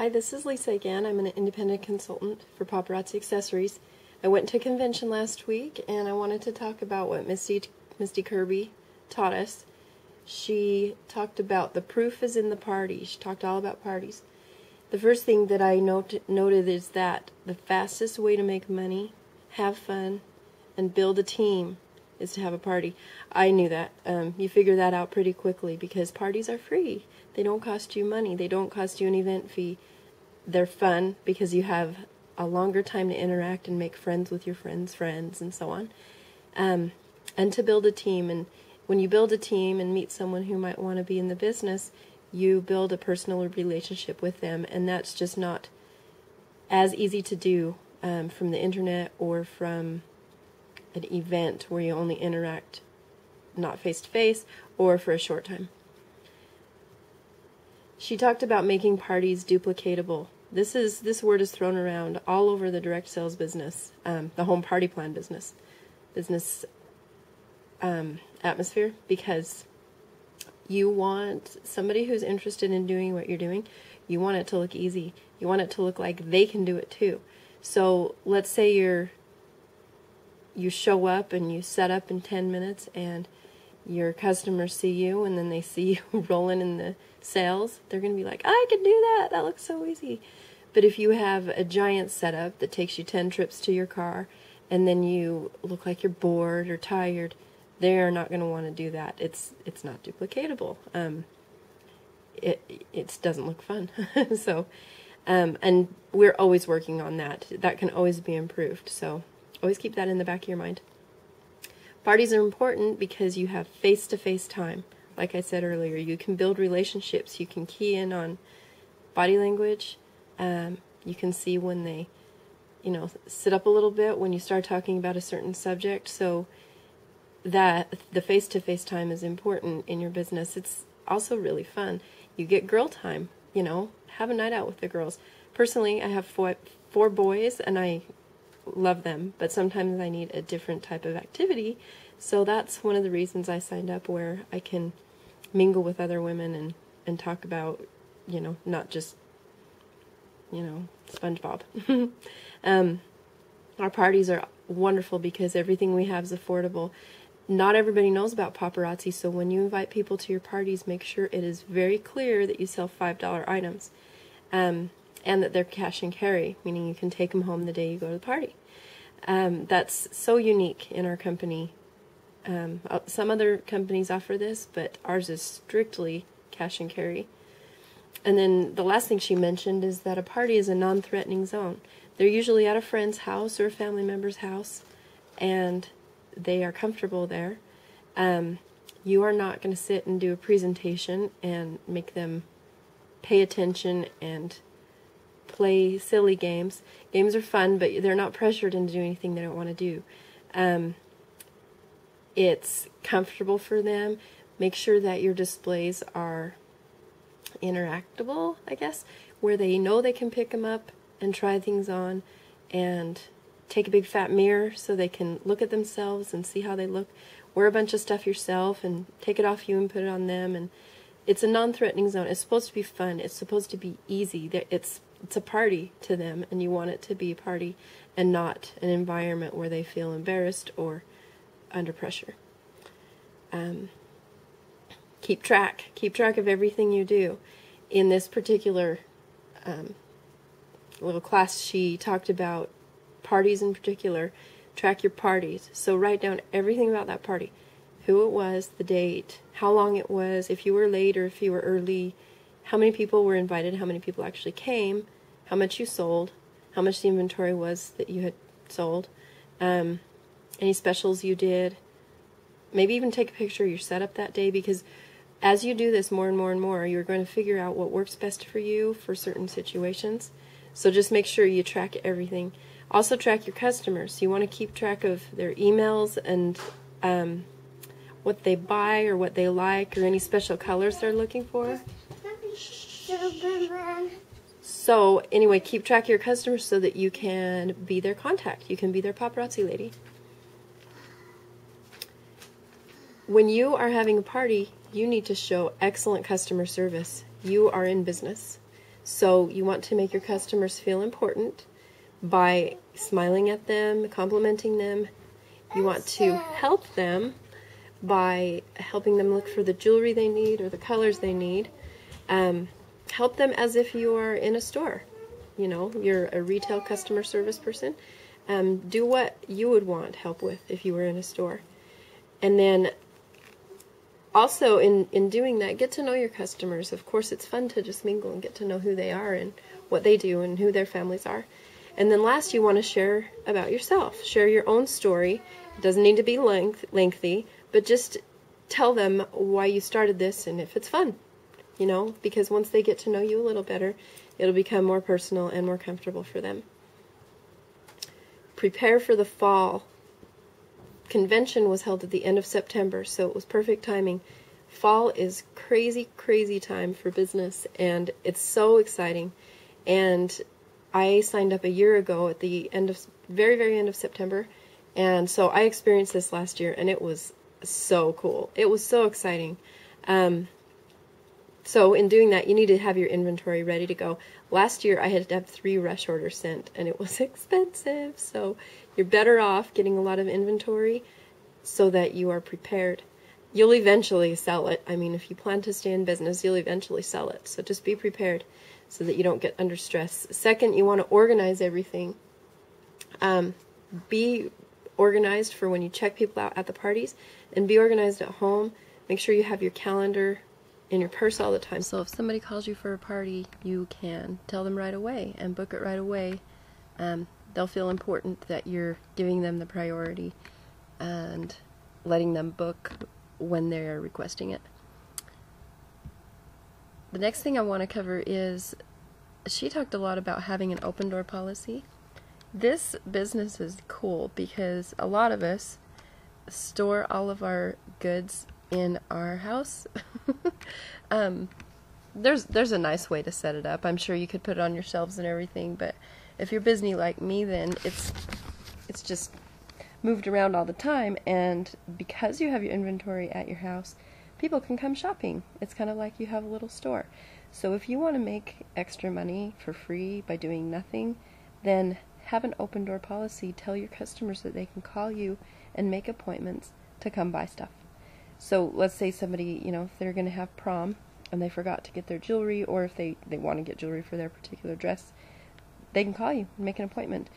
Hi, this is Lisa again. I'm an independent consultant for Paparazzi Accessories. I went to a convention last week and I wanted to talk about what Misty Kirby taught us. She talked about the proof is in the party. She talked all about parties. The first thing that I noted is that the fastest way to make money, have fun, and build a team is to have a party. I knew that. You figure that out pretty quickly because parties are free. They don't cost you money. They don't cost you an event fee. They're fun because you have a longer time to interact and make friends with your friends' friends and so on. And to build a team. And when you build a team and meet someone who might want to be in the business, you build a personal relationship with them. And that's just not as easy to do from the internet or from an event where you only interact not face-to-face or for a short time. She talked about making parties duplicatable. This word is thrown around all over the direct sales business, the home party plan business atmosphere, because you want somebody who's interested in doing what you're doing, you want it to look easy. You want it to look like they can do it too. So let's say you show up and you set up in 10 minutes and your customers see you and then they see you rolling in the sales. They're going to be like, I can do that. That looks so easy. But if you have a giant setup that takes you 10 trips to your car and then you look like you're bored or tired, they're not going to want to do that. It's not duplicatable. It doesn't look fun. So, and we're always working on that. That can always be improved. So always keep that in the back of your mind. Parties are important because you have face-to-face time. Like I said earlier, you can build relationships. You can key in on body language. You can see when they, sit up a little bit when you start talking about a certain subject. So that the face-to-face time is important in your business. It's also really fun. You get girl time, have a night out with the girls. Personally, I have four boys and I love them, but sometimes I need a different type of activity. So that's one of the reasons I signed up, where I can mingle with other women and talk about, not just, SpongeBob. Our parties are wonderful because everything we have is affordable. Not everybody knows about Paparazzi, so when you invite people to your parties, make sure it is very clear that you sell $5 items, and that they're cash and carry, meaning you can take them home the day you go to the party. That's so unique in our company. Some other companies offer this, but ours is strictly cash and carry. And then the last thing she mentioned is that a party is a non-threatening zone. They're usually at a friend's house or a family member's house, and they are comfortable there. You are not going to sit and do a presentation and make them pay attention and play silly games. Games are fun, but they're not pressured into doing anything they don't want to do. It's comfortable for them. Make sure that your displays are interactable, I guess, where they know they can pick them up and try things on, and take a big fat mirror so they can look at themselves and see how they look. Wear a bunch of stuff yourself and take it off you and put it on them. And it's a non-threatening zone. It's supposed to be fun. It's supposed to be easy. It's a party to them, and you want it to be a party and not an environment where they feel embarrassed or under pressure. Keep track of everything you do. In this particular little class, she talked about parties in particular. Track your parties. So write down everything about that party. Who it was, the date, how long it was, if you were late or if you were early, how many people were invited, how many people actually came, how much you sold, how much the inventory was that you had sold, any specials you did. Maybe even take a picture of your setup that day, because as you do this more and more and more, you're going to figure out what works best for you for certain situations. So just make sure you track everything. Also track your customers. You want to keep track of their emails and what they buy or what they like or any special colors they're looking for. So anyway, keep track of your customers so that you can be their contact. You can be their paparazzi lady. When you are having a party, you need to show excellent customer service. You are in business. So you want to make your customers feel important by smiling at them, complimenting them. You want to help them by helping them look for the jewelry they need or the colors they need. Help them as if you are in a store. You know, you're a retail customer service person. Do what you would want help with if you were in a store. And then also in doing that, get to know your customers. Of course, it's fun to just mingle and get to know who they are and what they do and who their families are. And then last, you want to share about yourself. Share your own story. It doesn't need to be lengthy, but just tell them why you started this and if it's fun, you know, because once they get to know you a little better, it'll become more personal and more comfortable for them. Prepare for the fall. Convention was held at the end of September, so it was perfect timing. Fall is crazy, crazy time for business, and it's so exciting. And I signed up a year ago at the end of, very, very end of September, and so I experienced this last year, and it was so cool. It was so exciting. So in doing that, you need to have your inventory ready to go. Last year, I had to have 3 rush orders sent, and it was expensive. So you're better off getting a lot of inventory so that you are prepared. You'll eventually sell it. I mean, if you plan to stay in business, you'll eventually sell it. So just be prepared so that you don't get under stress. Second, you want to organize everything. Be organized for when you check people out at the parties, and be organized at home. Make sure you have your calendar in your purse all the time. So if somebody calls you for a party, you can tell them right away and book it right away. They'll feel important that you're giving them the priority and letting them book when they're requesting it. The next thing I want to cover is, she talked a lot about having an open door policy. This business is cool because a lot of us store all of our goods in our house. There's a nice way to set it up. I'm sure you could put it on your shelves and everything, but if you're busy like me, then it's just moved around all the time, and because you have your inventory at your house, people can come shopping. It's kind of like you have a little store. So if you want to make extra money for free by doing nothing, then have an open door policy. Tell your customers that they can call you and make appointments to come buy stuff. So let's say somebody, you know, if they're going to have prom and they forgot to get their jewelry, or if they want to get jewelry for their particular dress, they can call you and make an appointment.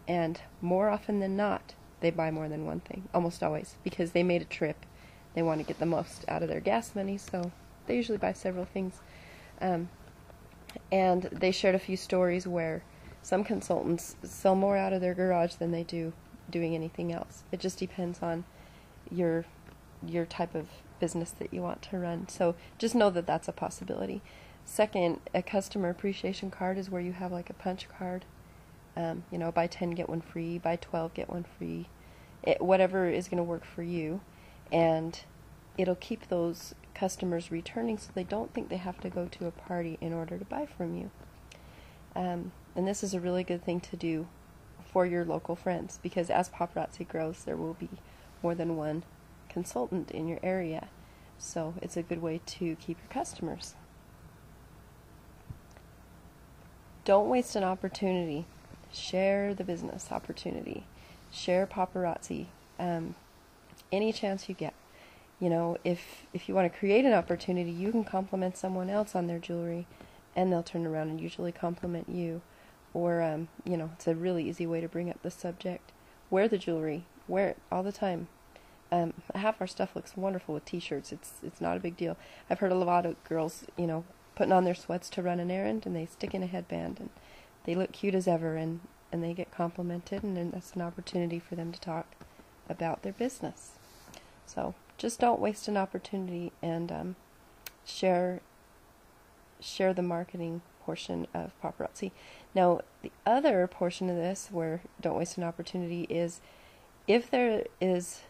And more often than not, they buy more than one thing, almost always, because they made a trip. They want to get the most out of their gas money, so they usually buy several things. And they shared a few stories where some consultants sell more out of their garage than they do doing anything else. It just depends on your type of business that you want to run. So just know that that's a possibility. Second, a customer appreciation card is where you have like a punch card. You know, buy 10, get one free, buy 12, get one free. Whatever is going to work for you. And it'll keep those customers returning so they don't think they have to go to a party in order to buy from you. And this is a really good thing to do for your local friends, because as Paparazzi grows, there will be more than one consultant in your area. So it's a good way to keep your customers. Don't waste an opportunity. Share the business opportunity. Share Paparazzi. Any chance you get. You know, if you want to create an opportunity, you can compliment someone else on their jewelry, and they'll turn around and usually compliment you. Or, you know, it's a really easy way to bring up the subject. Wear the jewelry. Wear it all the time. Half our stuff looks wonderful with t-shirts. It's not a big deal. I've heard a lot of girls, you know, putting on their sweats to run an errand, and they stick in a headband, and they look cute as ever, and they get complimented, and then that's an opportunity for them to talk about their business. So just don't waste an opportunity, and share the marketing portion of Paparazzi. Now, the other portion of this, where don't waste an opportunity, is if there is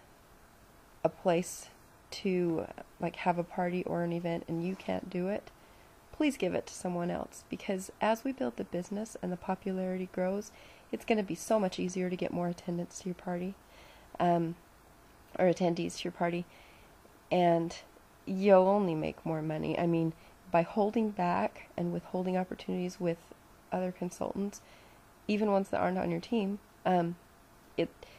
a place to like have a party or an event and you can't do it, please give it to someone else, because as we build the business and the popularity grows, it's going to be so much easier to get more attendance to your party, or attendees to your party, and you'll only make more money. I mean, by holding back and withholding opportunities with other consultants, even ones that aren't on your team,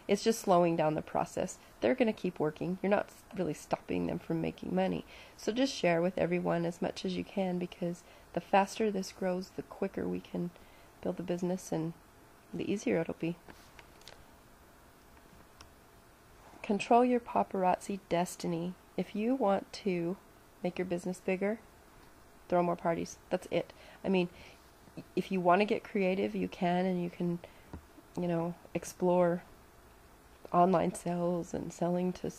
it's just slowing down the process. They're going to keep working. You're not really stopping them from making money. So just share with everyone as much as you can, because the faster this grows, the quicker we can build the business and the easier it'll be. Control your paparazzi destiny. If you want to make your business bigger, throw more parties. That's it. I mean, if you want to get creative, you can, and you can, explore online sales and selling to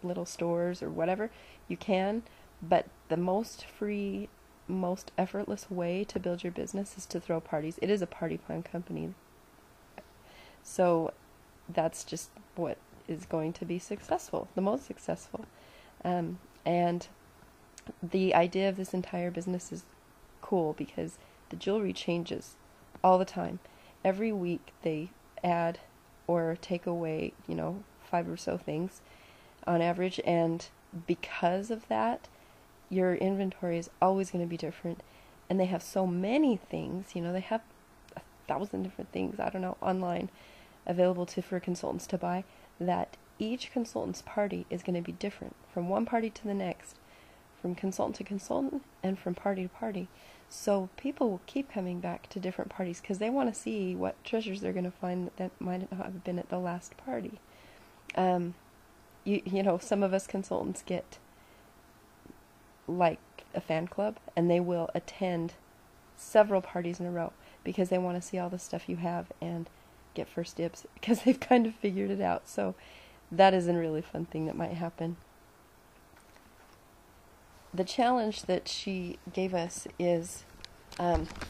little stores or whatever. You can, but the most free, most effortless way to build your business is to throw parties. It is a party plan company. So that's just what is going to be successful, the most successful. And the idea of this entire business is cool because the jewelry changes all the time. Every week they add or take away, 5 or so things on average, and because of that, your inventory is always going to be different. And they have so many things, they have 1,000 different things, online available for consultants to buy, that each consultant's party is going to be different from one party to the next, from consultant to consultant, and from party to party. So people will keep coming back to different parties because they want to see what treasures they're going to find that might not have been at the last party. Some of us consultants get like a fan club, and they will attend several parties in a row because they want to see all the stuff you have and get first dibs because they've kind of figured it out. So that is a really fun thing that might happen. The challenge that she gave us is,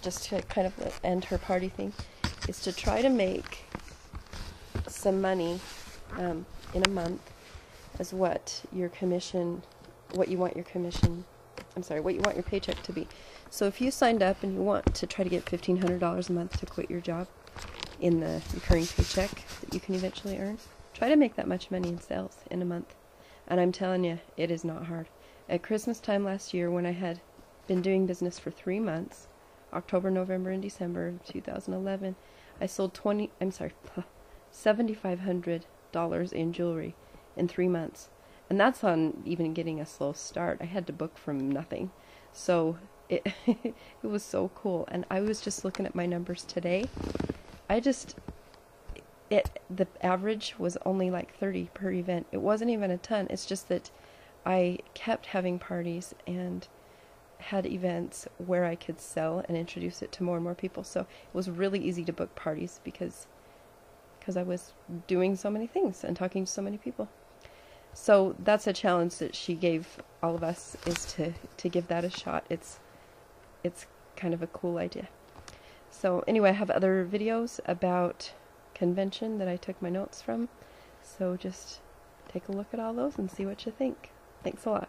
just to kind of end her party thing, is to try to make some money in a month as what you want your paycheck to be. So if you signed up and you want to try to get $1,500 a month to quit your job in the recurring paycheck that you can eventually earn, try to make that much money in sales in a month. And I'm telling you, it is not hard. At Christmas time last year, when I had been doing business for 3 months, October, November, and December of 2011, I sold $7,500 in jewelry in 3 months. And that's on even getting a slow start. I had to book from nothing. So it was so cool. And I was just looking at my numbers today. The average was only like 30 per event. It wasn't even a ton. It's just that I kept having parties and had events where I could sell and introduce it to more and more people. So it was really easy to book parties because I was doing so many things and talking to so many people. So that's a challenge that she gave all of us, is to give that a shot. It's kind of a cool idea. So anyway, I have other videos about convention that I took my notes from. So just take a look at all those and see what you think. Thanks a lot.